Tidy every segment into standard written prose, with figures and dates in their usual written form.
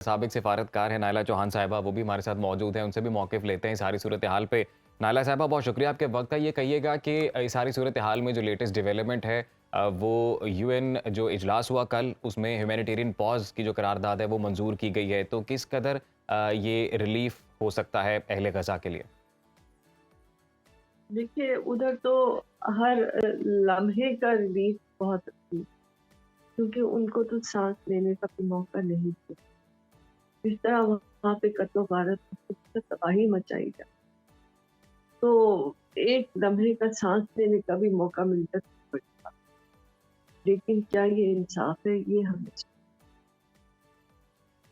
साबिक सिफारतकार हैं नायला चौहान साहिबा, वो भी हमारे साथ मौजूद हैं, उनसे भी मौक़िफ़ लेते हैं सारी सूरत हाल पे। नायला साहिबा, बहुत शुक्रिया आपके वक़्त का। ये कहिएगा कि इस सारी सूरत हाल में जो लेटेस्ट डेवलपमेंट है वो यूएन जो इजलास हुआ कल, उसमें ह्यूमैनिटेरियन पॉज़ की जो करारदाद है वो मंज़ूर की गई है। तो किस कदर ये रिलीफ़ हो सकता है अहले गज़ा के लिए? देखिए, उधर तो हर लम्हे का रिलीफ बहुत थी, क्योंकि उनको तो सांस लेने का भी मौका नहीं था। जिस तरह वहाँ पे कत्लो-गारत, तबाही मचाई जाए, तो एक लम्हे का सांस लेने का भी मौका मिलता तो बढ़िया। लेकिन क्या ये इंसाफ है? ये हमें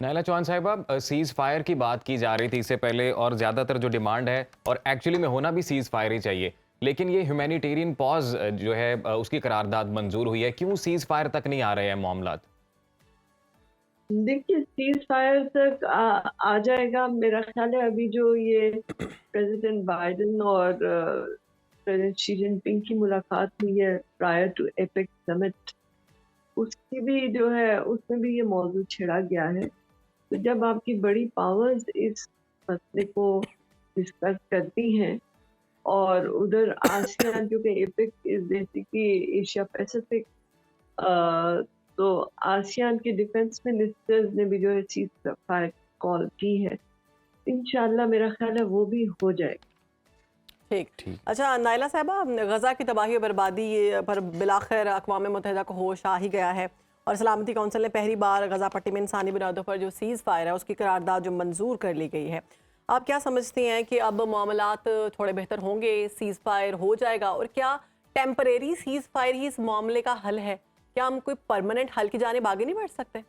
नायला चौहान साहिबा, सीज़ फायर की बात की जा रही थी इससे पहले और ज़्यादातर जो डिमांड है और एक्चुअली में होना भी सीज़ फायर ही चाहिए। लेकिन ये ह्यूमैनिटेरियन पॉज़ जो है उसकी करारदाद मंज़ूर हुई है। क्यों सीज़ फायर तक नहीं आ रहे हैं मामलात? देखिए, सीज़ फायर तक आ जाएगा। मेरा ख़्याल है अभी जो ये प्रेसिडेंट बाइडेन और प्रेसिडेंट शी जिनपिंग की मुलाकात हुई है प्रायर टू एपेक समिट, उसकी भी जो है उसमें भी ये मौज़ू छेड़ा गया है। तो जब आपकी बड़ी पावर्स इस मसले को डिस्कस करती हैं और उधर आसियान, क्योंकि APEC is basically Asia Pacific, uh, तो आसियान के डिफेंस मिनिस्टर्स ने भी जो है सीज़ फायर कॉल की है। इंशाअल्लाह मेरा ख़्याल है वो भी हो जाएगा। ठीक। ठीक। अच्छा नाइला साहिबा, गज़ा की तबाही और बर्बादी पर बिलाखिर अक़वाम मुत्तहिदा को होश आ ही गया है और सलामती कौंसिल ने पहली बार गज़ा पट्टी में इंसानी बुनियादों पर जो सीज़ फायर है उसकी करारदाद जो मंजूर कर ली गई है। आप क्या समझती हैं कि अब मामलात थोड़े बेहतर होंगे, सीज़ फायर हो जाएगा, और क्या टेम्परेरी सीज़ फायर ही इस मामले का हल है? क्या हम कोई परमानेंट हल की जानिब आगे नहीं बढ़ सकते?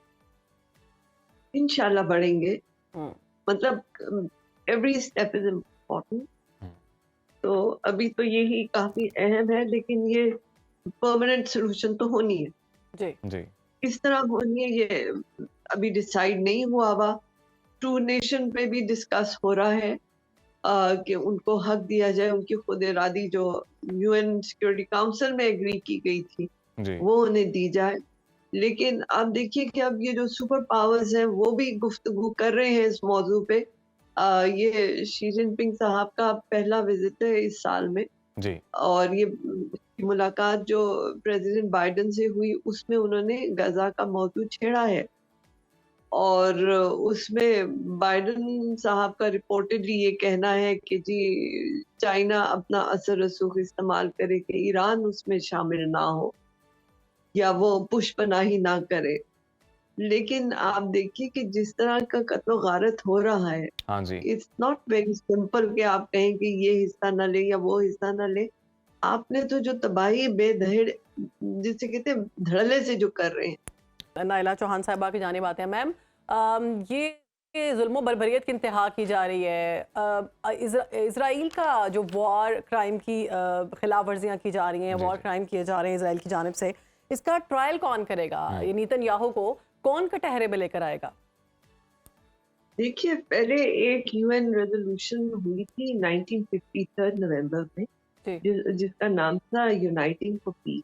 इंशाअल्लाह बढ़ेंगे। हम्म। मतलब एवरी स्टेप इज़ इम्पोर्टेंट। हुँ। तो अभी तो यही काफ़ी अहम है, लेकिन ये परमानेंट सॉल्यूशन तो होनी है। जी। जी। किस तरह होनी है ये अभी डिसाइड नहीं हुआ हुआ। टू नेशन पे भी डिस्कस हो रहा है कि उनको हक दिया जाए, उनकी खुद इरादी जो यूएन सिक्योरिटी काउंसिल में एग्री की गई थी, जी। वो उन्हें दी जाए। लेकिन आप देखिए कि अब ये जो सुपर पावर्स हैं, वो भी गुफ्तगू कर रहे हैं इस मौज़ू पे। ये शी जिनपिंग साहब का पहला विज़िट है इस साल में, जी। और ये मुलाकात जो प्रेसिडेंट बाइडेन से हुई, उसमें उन्होंने गज़ा का मौज़ू छेड़ा है। और उसमें बाइडेन साहब का रिपोर्टेडली ये कहना है कि जी चाइना अपना असर रसूख इस्तेमाल करे कि ईरान उसमें शामिल ना हो या वो पुष्पनाही ना करे। लेकिन आप देखिए कि जिस तरह का कत्लो-गारत हो रहा है, हाँ जी। इट्स नॉट वेरी सिंपल कि आप कहें कि ये हिस्सा ना ले या वो हिस्सा ना ले। आपने तो जो तबाही बेधड़, जिसे कहते हैं धड़ल्ले से जो कर रहे हैं। नाइला चौहान साहिबा की जानिब आते हैं। मैम, ये जुल्म बर्बरियत की इंतहा की जा रही है, इसराइल का जो वॉर क्राइम की खिलाफ वर्जियाँ की जा रही हैं, जी, वॉर जी। क्राइम किए जा रहे हैं इसराइल की जानिब से, इसका ट्रायल कौन करेगा? हुँ। ये नेतन्याहू को कौन कटहरे में लेकर आएगा? देखिए, पहले एक यूएन रेज़ोल्यूशन हुई थी 1953 नवंबर में, जी। जिसका नाम था यूनाइटिंग फॉर पीस।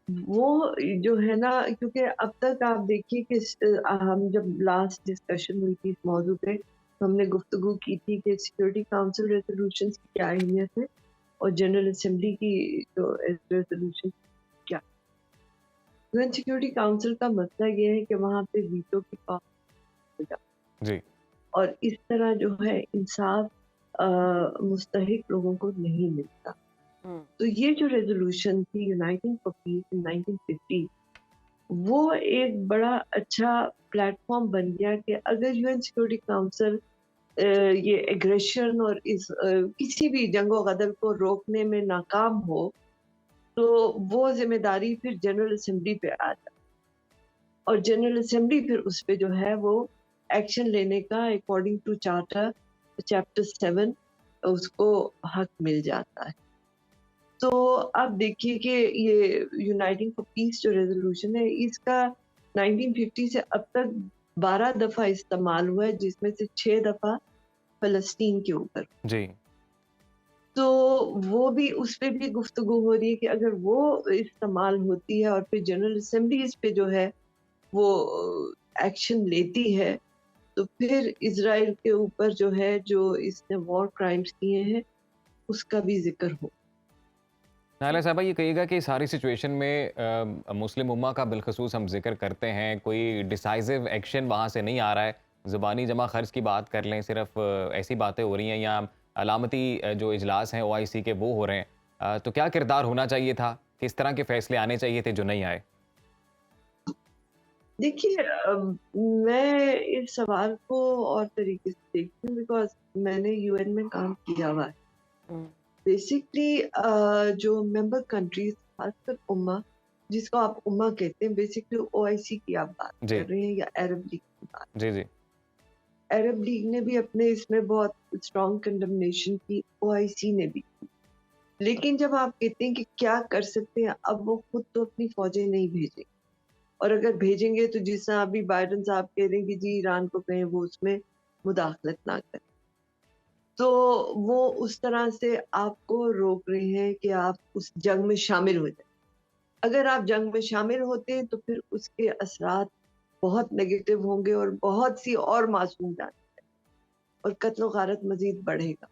वो जो है ना, क्योंकि अब तक आप देखिए कि हम जब लास्ट डिस्कशन हुई थी इस मौजू पे, तो हमने गुफ्तगू की थी कि सिक्योरिटी काउंसिल रेज़ोल्यूशंस की क्या अहमियत है और जनरल असेंबली की जो रेज़ोल्यूशन क्या। यूएन सिक्योरिटी काउंसिल का मसला ये है कि वहाँ पे वीटो की पावर, जी। और इस तरह जो है इंसाफ मुस्तहिक लोगों को नहीं मिलता। हम्म। तो ये जो रेज़ोल्यूशन थी यूनाइटिंग फॉर पीस इन 1950, वो एक बड़ा अच्छा प्लेटफ़ॉर्म बन गया कि अगर यूएन सिक्योरिटी काउंसिल ये एग्रेशन और इस किसी भी जंगो-गदर को रोकने में नाकाम हो, तो वो ज़िम्मेदारी फिर जनरल असेंबली पे आ जाए और जनरल असेंबली फिर उस पे जो है वो एक्शन लेने का अकॉर्डिंग टू चार्टर चैप्टर 7 उसको हक मिल जाता है। तो आप देखिए कि ये यूनाइटिंग फॉर पीस जो रेज़ोल्यूशन है, इसका 1950 से अब तक 12 दफ़ा इस्तेमाल हुआ है, जिसमें से 6 दफ़ा फ़लस्तीन के ऊपर। जी। तो वो भी, उस पे भी गुफ्तगू हो रही है कि अगर वो इस्तेमाल होती है और फिर जनरल असेंबली इस पे जो है वो एक्शन लेती है तो फिर इजराइल के ऊपर जो है जो इसने वॉर क्राइम्स किए हैं उसका भी जिक्र हो। नायला साहबा, ये कहिएगा कि सारी सिचुएशन में मुस्लिम उम्मा का बिलखसूस हम जिक्र करते हैं, कोई डिसाइसिव एक्शन वहाँ से नहीं आ रहा है। ज़ुबानी जमा खर्च की बात कर लें, सिर्फ ऐसी बातें हो रही हैं, या अलामती जो इजलास हैं OIC के वो हो रहे हैं। तो क्या किरदार होना चाहिए था? किस तरह के फैसले आने चाहिए थे जो नहीं आए? देखिए मैं इस सवाल को और तरीके से देखती हूँ बिकॉज मैंने यूएन में काम किया हुआ है। हम्म, बेसिकली जो मेंबर कंट्रीज खासकर उम्मा, जिसको आप उम्मा कहते हैं, बेसिकली OIC की आप बात जी, कर रहे हैं या अरब लीग की बात। जी, जी। अरब लीग ने भी अपने इसमें बहुत स्ट्रॉन्ग कंडेमनेशन की, OIC ने भी की। लेकिन जब आप कहते हैं कि क्या कर सकते हैं, अब वो खुद तो अपनी फौजें नहीं भेजेंगे, और अगर भेजेंगे तो जिस तरह अभी बाइडन साहब कह रहे हैं कि जी ईरान को कहें वो उसमें मुदाखलत ना करे, तो वो उस तरह से आपको रोक रहे हैं कि आप उस जंग में शामिल हो जाए। अगर आप जंग में शामिल होते हैं तो फिर उसके असरात बहुत नेगेटिव होंगे और बहुत सी और मासूम जान और कत्ल गारत मजीद बढ़ेगा।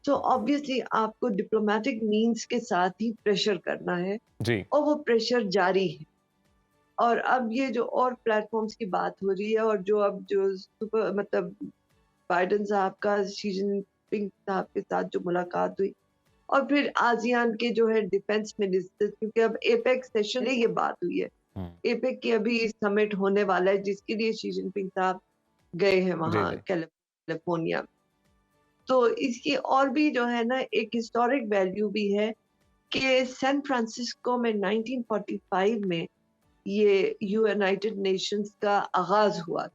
तो ऑब्वियसली आपको डिप्लोमेटिक मीन्स के साथ ही प्रेशर करना है जी, और वो प्रेशर जारी है। और अब ये जो और प्लेटफॉर्म्स की बात हो रही है और जो अब जो सुपर मतलब बाइडन साहब का शी जिनपिंग साहब के साथ जो मुलाकात हुई, और फिर आसियान के जो है डिफेंस मिनिस्टर, क्योंकि अब एपेक सेशन में ये बात हुई है, हुँ। एपेक की अभी समिट होने वाला है जिसके लिए शी जिनपिंग साहब गए हैं जी, वहाँ जी। कैलिफोर्निया में। तो इसकी और भी जो है ना एक हिस्टोरिक वैल्यू भी है कि सैन फ्रांसिस्को में 1945 में ये यूनाइटेड नेशंस का आगाज हुआ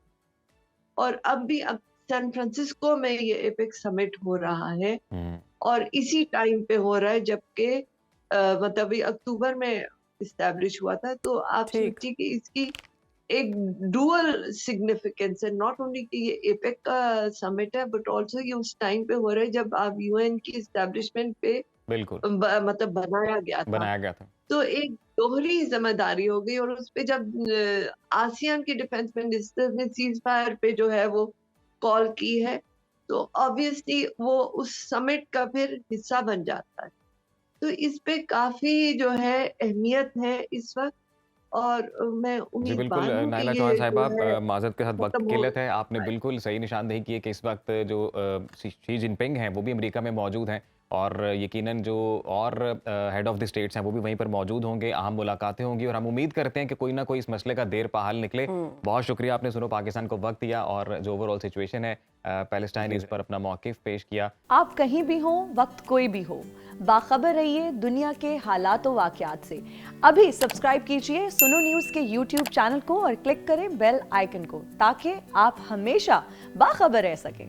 और अब भी अब सैन फ्रांसिस्को में ये एपेक समिट हो रहा है हुँ। और इसी टाइम पे हो रहा है जबकि मतलब ये अक्टूबर में इस्टेब्लिश हुआ था। तो आप ठीक। सोचिए कि इसकी एक डुअल सिग्निफिकेंस है, नॉट ओनली कि ये एपेक का समिट है बट आल्सो ये उस टाइम पे हो रहा है जब आप यूएन की इस्टेब्लिशमेंट पे बिल्कुल, मतलब बनाया गया था। बनाया गया था। तो एक दोहरी जिम्मेदारी हो गई और उसपे जब आसियान के डिफेंस मिनिस्टर ने सीज फायर पे जो है वो कॉल की है तो ऑब्वियसली वो उस समिट का फिर हिस्सा बन जाता है। तो इस पे काफी जो है अहमियत है इस वक्त और मैं जी, बिल्कुल उम्मीदवार हूँ कि नायला चौहान ये जो साहिबा, है माज़रत के साथ वक़्त की खत्म हो किल्लत है। आपने जाए। बिल्कुल सही निशानदेही की है कि इस वक़्त जो शी जिनपिंग हैं, वो भी अमेरिका में मौजूद हैं, और यकीनन जो और हेड ऑफ़ द स्टेट्स हैं, वो भी वहीं पर मौजूद होंगे। अहम मुलाकातें होंगी और हम उम्मीद करते हैं कि कोई ना कोई इस मसले का देर पा हल निकले। बहुत शुक्रिया, आपने सुनो पाकिस्तान को वक़्त दिया और जो ओवरऑल सिचुएशन है पैलेस्टाइन, इस पर अपना मौक़िफ़ पेश किया। आप कहीं भी हों, वक्त कोई भी हो, बाखबर रहिए दुनिया के हालात व वाक़यात से। अभी सब्सक्राइब कीजिए सुनो न्यूज़ के YouTube चैनल को और क्लिक करें बेल आइकन को ताकि आप हमेशा बाखबर रह सकें।